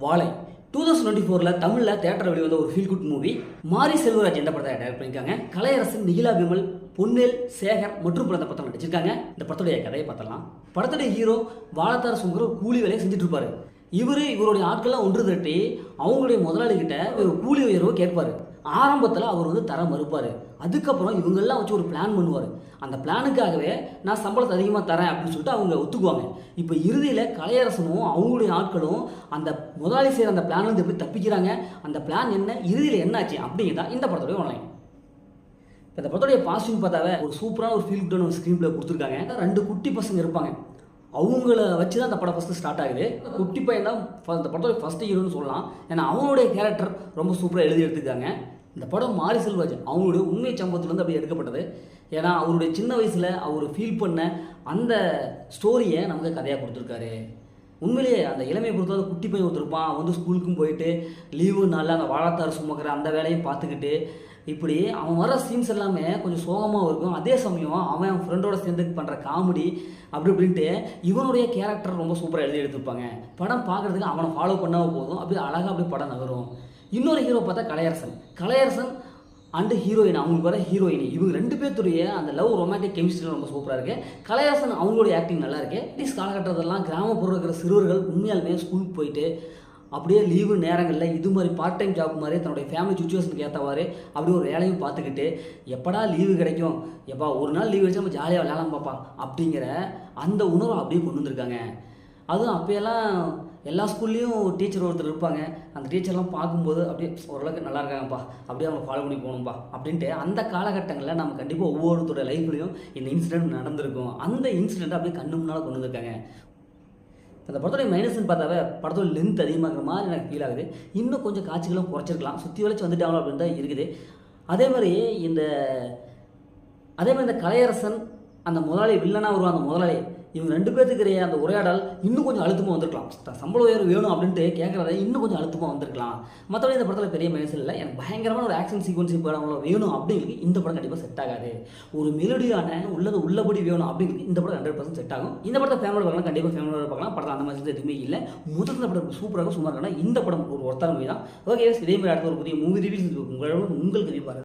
வாழை 2024 தமிழில் தேட்டர் வெளிவந்த ஒரு ஃபீல் குட் மூவி. மாரி செல்வராஜ் இந்த படத்தை டைரக்ட் பண்ணியிருக்காங்க. கலையரசன், நிகிலா விமல், பொன்னேல், சேகர் மற்றும் பல படத்தில் நடிச்சிருக்காங்க. இந்த படத்துடைய கதையை பார்த்தலாம். படத்துடைய ஹீரோ வாழத்தார் சுங்கர் ஒரு கூலி வேலையை செஞ்சுட்டு இருப்பாரு. இவருடைய ஆட்கள்லாம் ஒன்று திரட்டி அவங்களுடைய முதலாளிகிட்ட ஒரு கூலி உயர்வு கேட்பாரு. ஆரம்பத்தில் அவர் தர மறுப்பார். அதுக்கப்புறம் இவங்கெல்லாம் வச்சு ஒரு பிளான் பண்ணுவார். அந்த பிளானுக்காகவே நான் சம்பளத்தை அதிகமாக தரேன் அப்படின்னு சொல்லிட்டு அவங்க ஒத்துக்குவாங்க. இப்போ இறுதியில் கலையரசனும் அவங்களுடைய ஆட்களும் அந்த முதலாளி செய்கிற அந்த பிளான்லேருந்து எப்படி தப்பிக்கிறாங்க, அந்த பிளான் என்ன, இறுதியில் என்னாச்சு அப்படிங்கிறதா இந்த படத்துடைய ஆன்லைன். இப்போ இந்த படத்துடைய பாசிட்டிவ் பார்த்தாவே ஒரு சூப்பரான ஒரு ஃபீல் குட்டான ஒரு ஸ்க்ரீன் பிளே கொடுத்துருக்காங்க. 2 குட்டி பசங்க இருப்பாங்க. அவங்கள வச்சு தான் அந்த படம் ஃபஸ்ட்டு ஸ்டார்ட் ஆகுது. குட்டி பையன் தான் இந்த படத்தோட ஃபஸ்ட்டு ஹீரோன்னு சொல்லலாம். ஏன்னா அவங்களுடைய கேரக்டர் ரொம்ப சூப்பராக எழுதி எடுத்துருக்காங்க. இந்த படம் மாரி செல்வராஜ் அவங்களுடைய உண்மை சம்பவத்துலேருந்து அப்படி எடுக்கப்பட்டது. ஏன்னா அவருடைய சின்ன வயசில் அவர் ஃபீல் பண்ண அந்த ஸ்டோரியை நமக்கு கதையாக கொடுத்துருக்காரு. உண்மையிலேயே அந்த இளமையை பொறுத்தவரை குட்டி பையன் ஒருத்தருப்பான். அவன் ஸ்கூலுக்கும் போயிட்டு லீவு நாளில் அந்த வாழத்தார் சுமக்கிற அந்த வேலையும் பார்த்துக்கிட்டு இப்படி அவன் வர சீன்ஸ் எல்லாமே கொஞ்சம் சோகமாக இருக்கும். அதே சமயம் அவன் ஃப்ரெண்டோட சேர்ந்து பண்ணுற காமெடி அப்படி இப்படின்ட்டு இவனுடைய கேரக்டர் ரொம்ப சூப்பராக எழுதி எடுத்துருப்பாங்க. படம் பார்க்குறதுக்கு அவனை ஃபாலோ பண்ணால் போதும், அப்படி அழகாக அப்படி படம் நகரும். இன்னொரு ஹீரோ பார்த்தா கலையரசன் அண்டு ஹீரோயின், அவங்களுக்கு வர ஹீரோயினி, இவங்க 2 பேர்த்துடைய அந்த லவ் ரொமான்டிக் கெமிஸ்ட்ரி ரொம்ப சூப்பராக இருக்குது. கலையரசன் அவங்களுடைய ஆக்டிங் நல்லா இருக்குது. இஸ் காலகட்டத்திலலாம் கிராமப்புறம் இருக்கிற சிறுவர்கள் உண்மையாலுமே ஸ்கூலுக்கு போயிட்டு அப்படியே லீவு நேரங்களில் இது மாதிரி பார்ட் டைம் ஜாப் மாதிரி தன்னுடைய ஃபேமிலி சுச்சுவேஷனுக்கு ஏற்றவாறு அப்படி ஒரு வேலையும் பார்த்துக்கிட்டு எப்படா லீவு கிடைக்கும், எப்பா ஒரு நாள் லீவு வச்சு நம்ம ஜாலியாக விளையாடலாம் பாப்பா அப்படிங்கிற அந்த உணர்வை அப்படியே கொண்டு வந்திருக்காங்க. அதுவும் அப்போயெல்லாம் எல்லா ஸ்கூல்லேயும் டீச்சர் ஒருத்தர் இருப்பாங்க. அந்த டீச்சர்லாம் பார்க்கும்போது அப்படியே ஓரளவுக்கு நல்லா இருக்காங்கப்பா, அப்படியே அவங்க ஃபாலோ பண்ணி போகணும்ப்பா அப்படின்ட்டு அந்த காலகட்டங்களில் நம்ம கண்டிப்பாக ஒவ்வொருத்தரோட லைஃப்லையும் இந்த இன்சிடென்ட் நடந்திருக்கும். அந்த இன்சிடென்ட்டை அப்படியே கண்ணு முன்னால் கொண்டு வந்திருக்காங்க. அந்த படத்தோடைய மைனஸ்ன்னு பார்த்தாவே படத்தோட லென்த் அதிகமாகிற மாதிரி எனக்கு ஃபீல் ஆகுது. இன்னும் கொஞ்சம் காட்சிகளும் குறைச்சிருக்கலாம், சுற்றி வளைச்சி வந்துட்டாங்களோ அப்படின்னு தான் இருக்குது. அதே மாதிரி இந்த கலையரசன் அந்த முதலாளி வில்லனாக வருவான். அந்த முதலாளி இவங்க 2 பேர்த்துக்கு அந்த உரையாடல் இன்னும் கொஞ்சம் அழுத்தமாக வந்திருக்கலாம். சம்பள உயர்வு வேணும் அப்படின்ட்டு கேட்குறத இன்னும் கொஞ்சம் அழுத்தமாக வந்திருக்கலாம். மற்றபடி இந்த படத்தில் பெரிய மைனஸ் இல்லை. எனக்கு பயங்கரமான ஒரு ஆக்ஷன் சீக்வன்ஸ் படம் வேணும் அப்படிங்கிறது இந்த படம் கண்டிப்பாக செட் ஆகாது. ஒரு மெலடியான உள்ளபடி வேணும் அப்படிங்கிறது இந்த படம் 100% செட் ஆகும். இந்த படத்தை ஃபேமிலி பார்க்கலாம், கண்டிப்பாக ஃபேமிலியோட பார்க்கலாம். படத்தில் அந்த மாதிரி எதுவுமே இல்லை. முதல்ல படம் சூப்பராக சுமார் இந்த படம் ஒரு ஒருத்தர மூவி தான். ஓகே, இதே மாதிரி அடுத்த ஒரு புதிய மூவி ரிவ்யூஸ் உங்களுக்கு ரிவ்யூ பாருங்கள்.